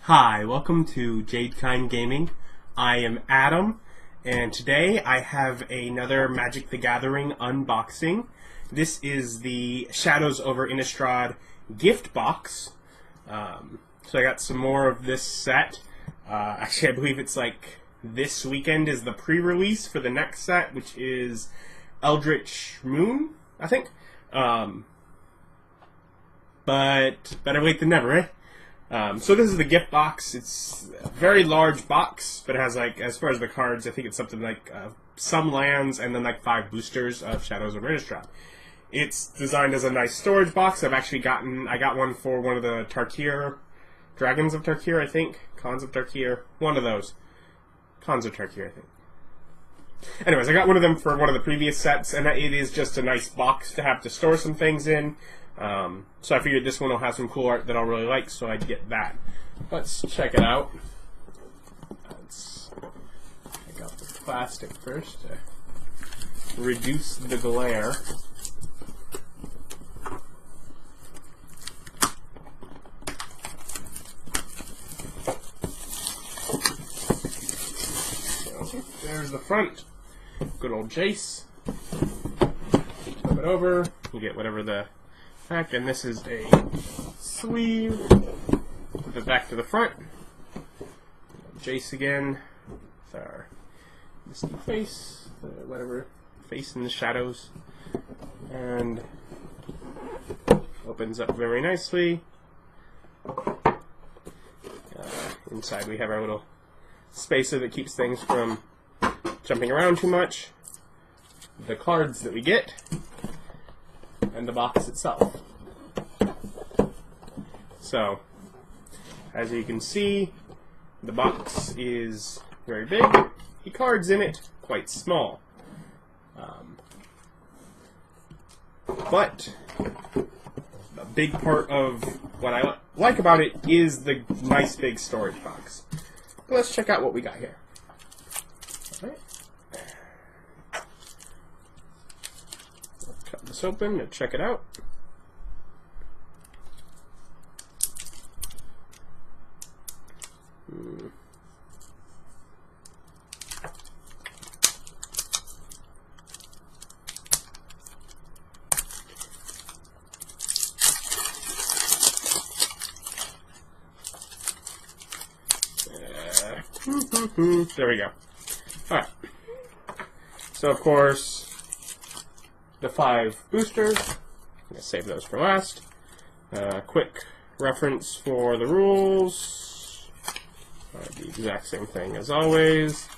Hi, welcome to Jadekind Gaming. I am Adam, and today I have another Magic the Gathering unboxing. This is the Shadows over Innistrad gift box. So I got some more of this set. Actually, I believe it's like this weekend is the pre-release for the next set, which is Eldritch Moon, I think. But better late than never, right? So this is the gift box. It's a very large box, but it has, like, as far as the cards, I think it's something like some lands and then like 5 boosters of Shadows over Innistrad. It's designed as a nice storage box. I got one for one of the Tarkir, Dragons of Tarkir, I think. Khans of Tarkir, one of those. Khans of Tarkir, I think. Anyways, I got one of them for one of the previous sets, and it is just a nice box to have to store some things in. So I figured this one will have some cool art that I'll really like, so I'd get that. Let's check it out. Let's take out the plastic first to reduce the glare. So there's the front. Good old Jace. Flip it over. You get whatever the fact, and this is a sleeve. Put it back to the front. Jace again with our misty face, whatever face in the shadows, and opens up very nicely. Inside we have our little spacer that keeps things from jumping around too much. The cards that we get, and the box itself. So, as you can see, the box is very big. The cards in it quite small. But a big part of what I like about it is the nice big storage box. But let's check out what we got here. All right. Cut this open and check it out. There we go. Alright. So, of course, the 5 boosters. I'm going to save those for last. Quick reference for the rules. The exact same thing as always.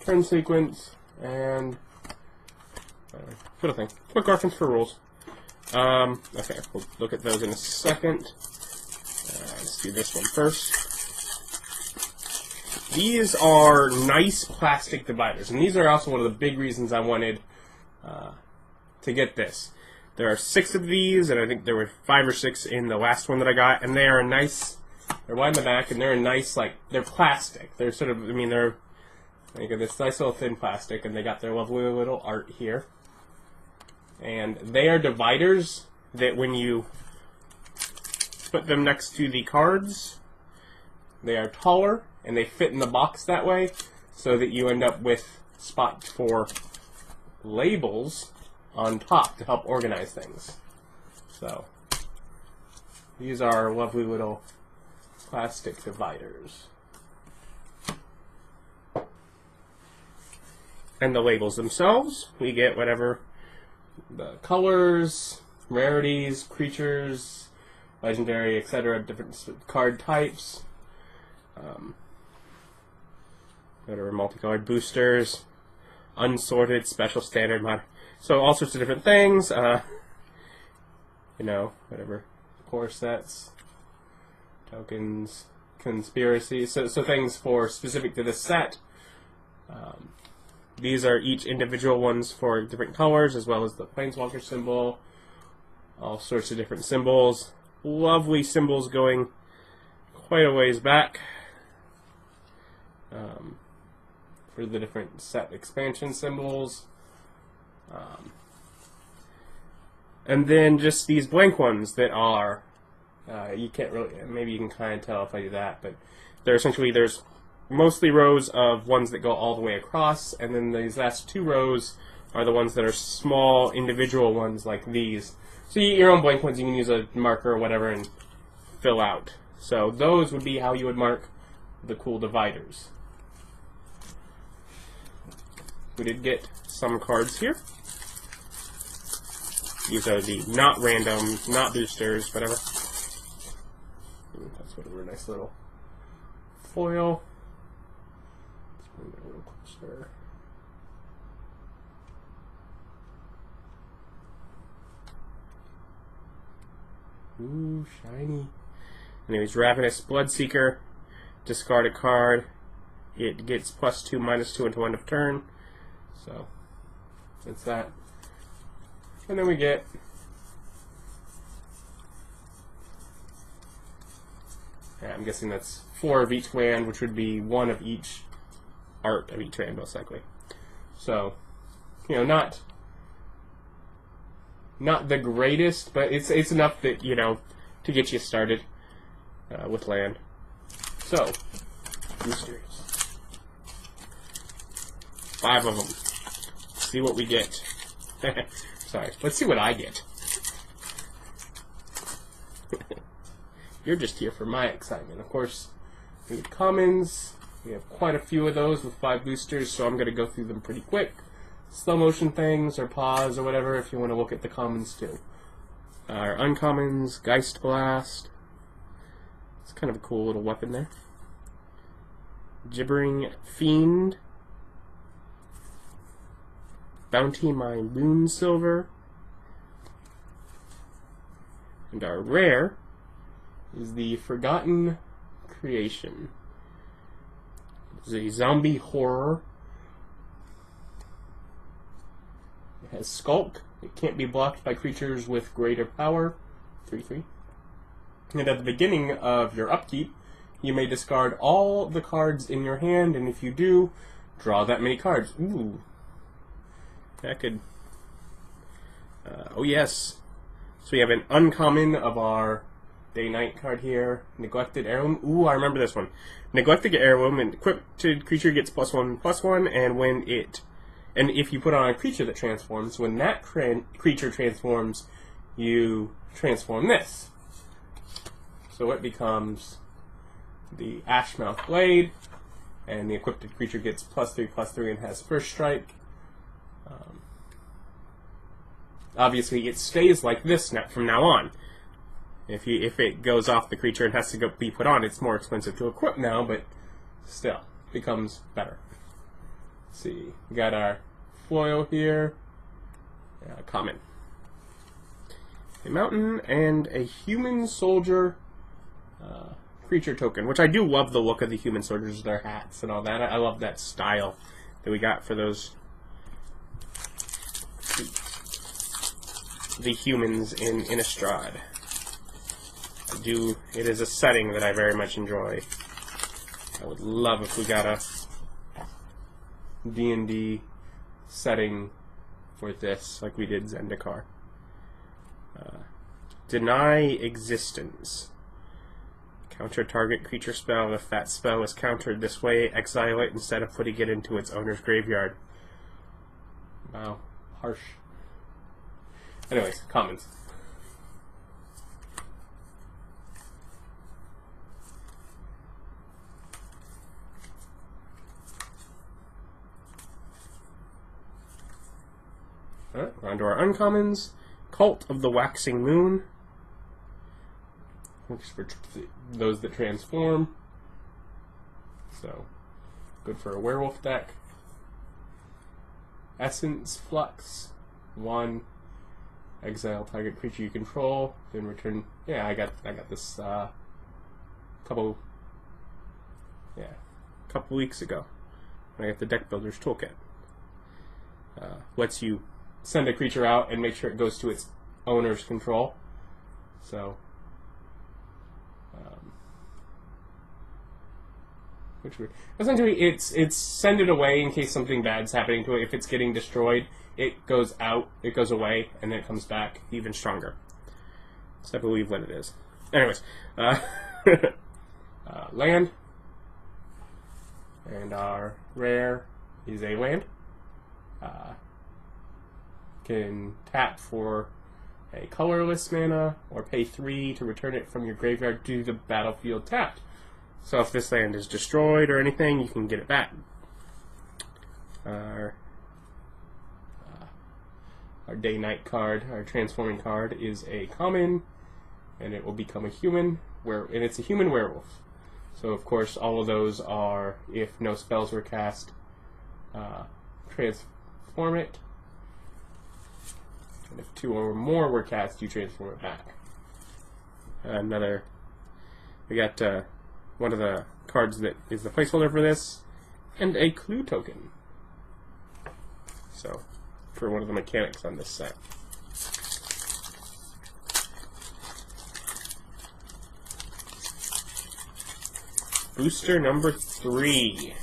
Turn sequence, and little thing. Quick reference for rules. Okay, we'll look at those in a second. Let's do this one first. These are nice plastic dividers, and these are also one of the big reasons I wanted to get this. There are 6 of these, and I think there were 5 or 6 in the last one that I got, and they are nice. They're wide in the back, and they're a nice, like, they're plastic. They're sort of, I mean, they're like this nice little thin plastic, and they got their lovely little art here. And they are dividers that when you put them next to the cards, they are taller, and they fit in the box that way, so that you end up with spots for labels on top to help organize things. So, these are lovely little plastic dividers. And the labels themselves, we get whatever the colors, rarities, creatures, legendary, etc., different card types. Whatever multicolored boosters, unsorted, special, standard, mod. So all sorts of different things. You know, whatever core sets, tokens, conspiracy. So things for specific to this set. These are each individual ones for different colors, as well as the planeswalker symbol. All sorts of different symbols. Lovely symbols going quite a ways back. For the different set expansion symbols. And then just these blank ones that are, you can't really, maybe you can kind of tell if I do that, but there's mostly rows of ones that go all the way across, and then these last 2 rows are the ones that are small individual ones like these. So you get your own blank ones you can use a marker or whatever and fill out. So those would be how you would mark the cool dividers. We did get some cards here. These are the not random, not boosters, whatever. That's whatever, nice little foil. Let's bring that a little closer. Ooh, shiny. Anyways, Ravenous Bloodseeker. Discard a card. It gets +2, -2 until end of turn. So, that's that. And then we get I'm guessing that's 4 of each land, which would be 1 of each art of each land, most likely. So, you know, not the greatest, but it's enough that, you know, to get you started with land. So, boosters. 5 of them. Let's see what we get. Sorry, let's see what I get. You're just here for my excitement. Of course, we have commons. We have quite a few of those with 5 boosters, so I'm going to go through them pretty quick. Slow motion things, or pause, or whatever, if you want to look at the commons too. Our uncommons, Geist Blast. It's kind of a cool little weapon there. Gibbering Fiend. Bounty Mine Moon Silver. And our rare is the Forgotten Creation. It's a zombie horror. It has Skulk. It can't be blocked by creatures with greater power. 3/3. And at the beginning of your upkeep, you may discard all the cards in your hand, and if you do, draw that many cards. Ooh. That could... oh yes. So we have an uncommon of our Day-Night card here. Neglected Heirloom. Ooh, I remember this one. Neglected Heirloom, and equipped creature gets +1/+1, and when it... And if you put on a creature that transforms, when that creature transforms, you transform this. So it becomes the Ashmouth Blade, and the equipped creature gets +3/+3 and has First Strike. Obviously, it stays like this from now on. If it goes off the creature and has to be put on, it's more expensive to equip now, but still becomes better. Let's see, we got our foil here, common, a mountain, and a human soldier creature token, which I do love the look of the human soldiers, their hats and all that. I love that style that we got for those the humans in Innistrad. It is a setting that I very much enjoy. I would love if we got a D&D setting for this, like we did Zendikar. Deny Existence. Counter target creature spell. If that spell is countered this way, exile it instead of putting it into its owner's graveyard. Wow, harsh. Anyways, commons. Alright, we're on to our uncommons. Cult of the Waxing Moon. Works for those that transform. So, good for a werewolf deck. Essence Flux. 1. Exile target creature you control. Then return. Yeah, I got this couple weeks ago when I got the Deck Builder's Toolkit. Lets you send a creature out and make sure it goes to its owner's control. So, essentially, it's send it away in case something bad's happening to it. If it's getting destroyed, it goes out, it goes away, and then it comes back even stronger. So I believe what it is. Anyways, land, And our rare is a land. Can tap for a colorless mana, or pay 3 to return it from your graveyard to the battlefield tapped. So if this land is destroyed or anything, you can get it back. Our day-night card, our transforming card, is a common, and it will become a human, and it's a human werewolf. So of course all of those are, if no spells were cast, transform it. And if 2 or more were cast, you transform it back. We got one of the cards that is the placeholder for this, and a clue token. So, for one of the mechanics on this set. Booster number 3.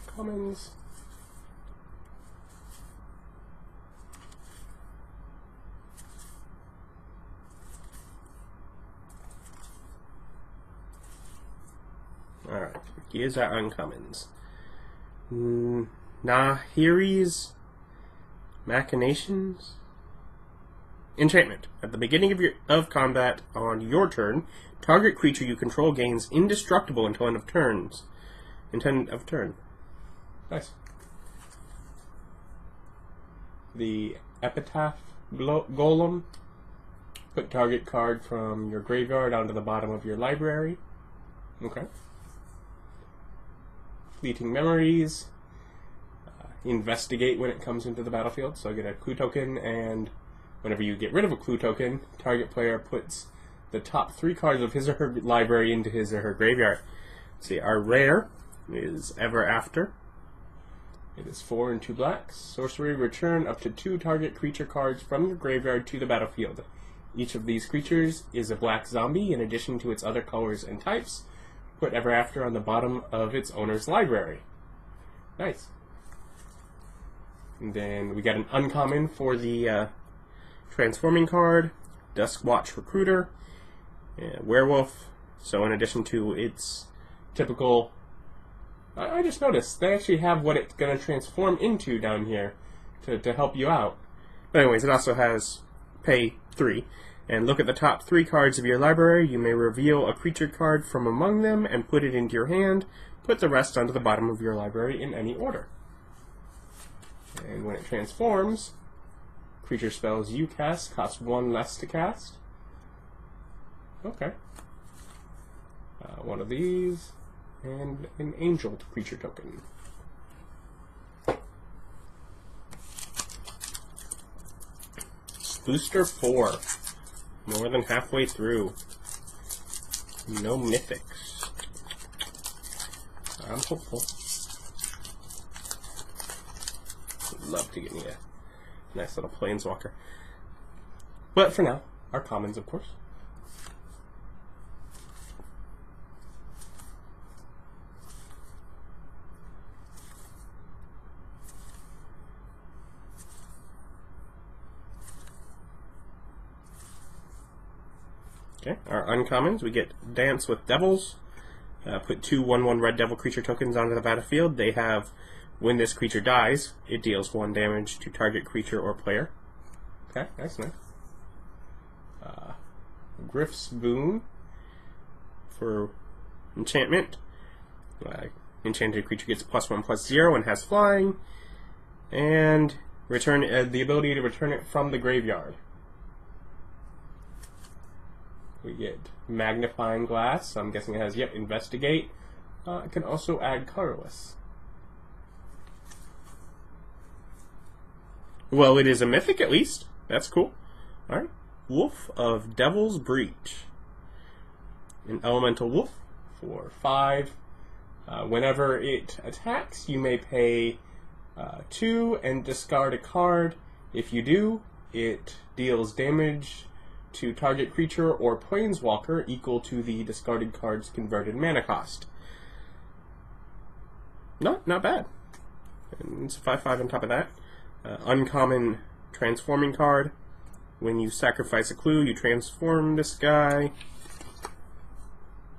Commons. Alright, here's our uncommons. Nahiri's Machinations Enchantment. At the beginning of combat on your turn, target creature you control gains indestructible until end of turn. Nice. The Epitaph Golem. Put target card from your graveyard onto the bottom of your library. Okay. Fleeting Memories. Investigate when it comes into the battlefield. So get a clue token, and whenever you get rid of a clue token, target player puts the top 3 cards of his or her library into his or her graveyard. Let's see, our rare is Ever After. It is 4 and 2 blacks. Sorcery, return up to 2 target creature cards from your graveyard to the battlefield. Each of these creatures is a black zombie in addition to its other colors and types. Put Ever After on the bottom of its owner's library. Nice. And then we got an uncommon for the transforming card, Duskwatch Recruiter, Werewolf. So in addition to its typical, I just noticed they actually have what it's going to transform into down here to help you out. But anyways, it also has pay 3. And look at the top 3 cards of your library. You may reveal a creature card from among them and put it into your hand. Put the rest onto the bottom of your library in any order. And when it transforms, creature spells you cast cost 1 less to cast. Okay. One of these, and an angel creature token. Booster 4. More than halfway through. No mythics. I'm hopeful. Would love to get me a nice little planeswalker. But for now, our commons, of course. Okay, our uncommons, we get Dance with Devils. Put 2 1/1 red devil creature tokens onto the battlefield. They have, when this creature dies, it deals 1 damage to target creature or player. Okay, that's nice. Griff's Boon for enchantment. Enchanted creature gets +1/+0 and has flying. And return the ability to return it from the graveyard. We get Magnifying Glass. I'm guessing it has, Investigate. It can also add Colorless. Well, it is a mythic at least. That's cool. Alright. Wolf of Devil's Breach. An elemental wolf for 5. Whenever it attacks, you may pay 2 and discard a card. If you do, it deals damage to target creature or planeswalker equal to the discarded card's converted mana cost. Not bad. And it's a 5/5 on top of that. Uncommon transforming card. When you sacrifice a clue, you transform this guy.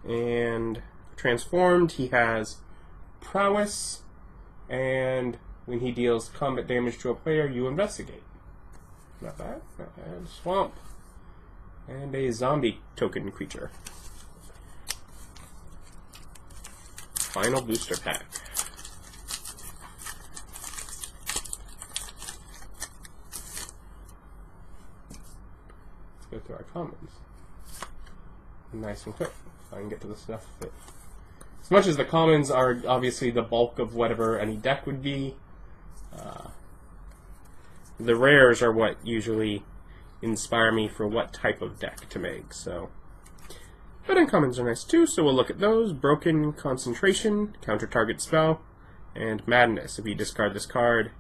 And transformed, he has prowess, and when he deals combat damage to a player, you investigate. Not bad, not bad. Swamp. And a zombie token creature. Final booster pack. Let's go through our commons. Nice and quick. So I can get to the stuff that... As much as the commons are obviously the bulk of whatever any deck would be, the rares are what usually inspire me for what type of deck to make. So, but uncommons are nice too, so we'll look at those. Broken Concentration, counter target spell, and Madness. If you discard this card,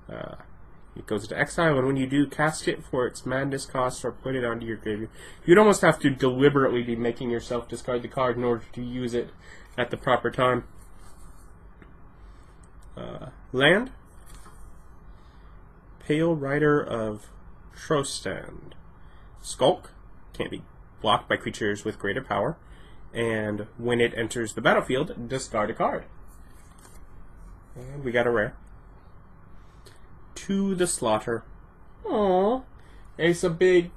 it goes into exile, and when you do, cast it for its Madness cost or put it onto your graveyard. You'd almost have to deliberately be making yourself discard the card in order to use it at the proper time. Land. Pale Rider of Trostand. Skulk. Can't be blocked by creatures with greater power. And when it enters the battlefield, discard a card. And we got a rare. To the Slaughter. Aww. It's a big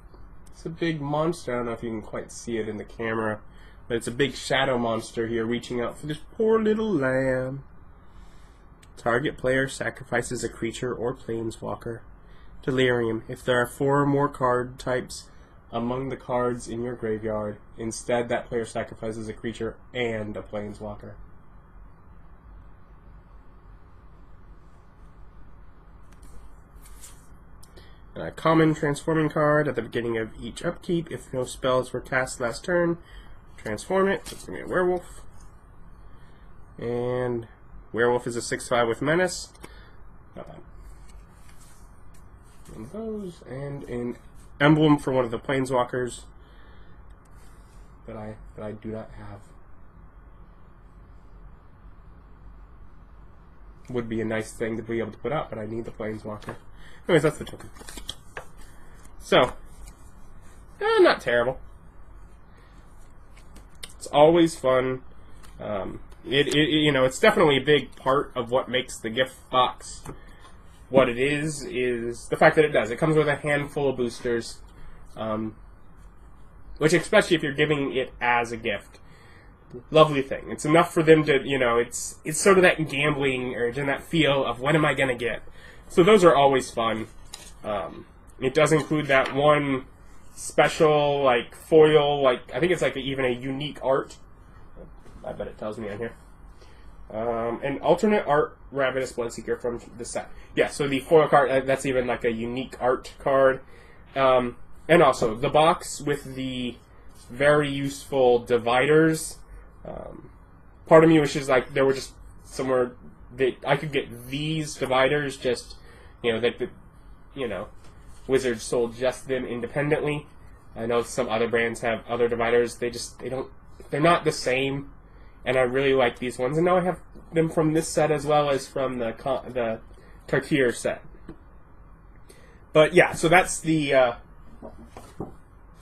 monster. I don't know if you can quite see it in the camera, but it's a big shadow monster here reaching out for this poor little lamb. Target player sacrifices a creature or planeswalker. Delirium. If there are 4 or more card types among the cards in your graveyard, instead that player sacrifices a creature and a planeswalker. And a common transforming card at the beginning of each upkeep. If no spells were cast last turn, transform it. It's going to be a werewolf. And werewolf is a 6/5 with menace. Not bad. One of those, and an emblem for one of the planeswalkers that I do not have. Would be a nice thing to be able to put up, but I need the planeswalker. Anyways, that's the token. So, not terrible. It's always fun. You know, it's definitely a big part of what makes the gift box what it is the fact that it does. It comes with a handful of boosters, which, especially if you're giving it as a gift, lovely thing. It's enough for them to, you know, it's sort of that gambling urge and that feel of what am I going to get. So those are always fun. It does include that one special, like, foil, like, I think it's like even a unique art. I bet it tells me on here. An alternate art Ravenous Bloodseeker from the set. Yeah, so the foil card, that's even like a unique art card. And also, the box with the very useful dividers. Part of me wishes like there were just somewhere that I could get these dividers just, you know, that the, you know, Wizards sold just them independently. I know some other brands have other dividers. They're not the same. And I really like these ones. And now I have them from this set as well as from the Tarkir set. But yeah, so that's the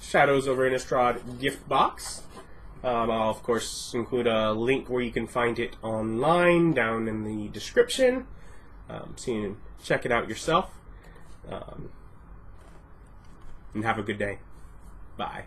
Shadows over Innistrad gift box. I'll, of course, include a link where you can find it online down in the description. So you can check it out yourself. And have a good day. Bye.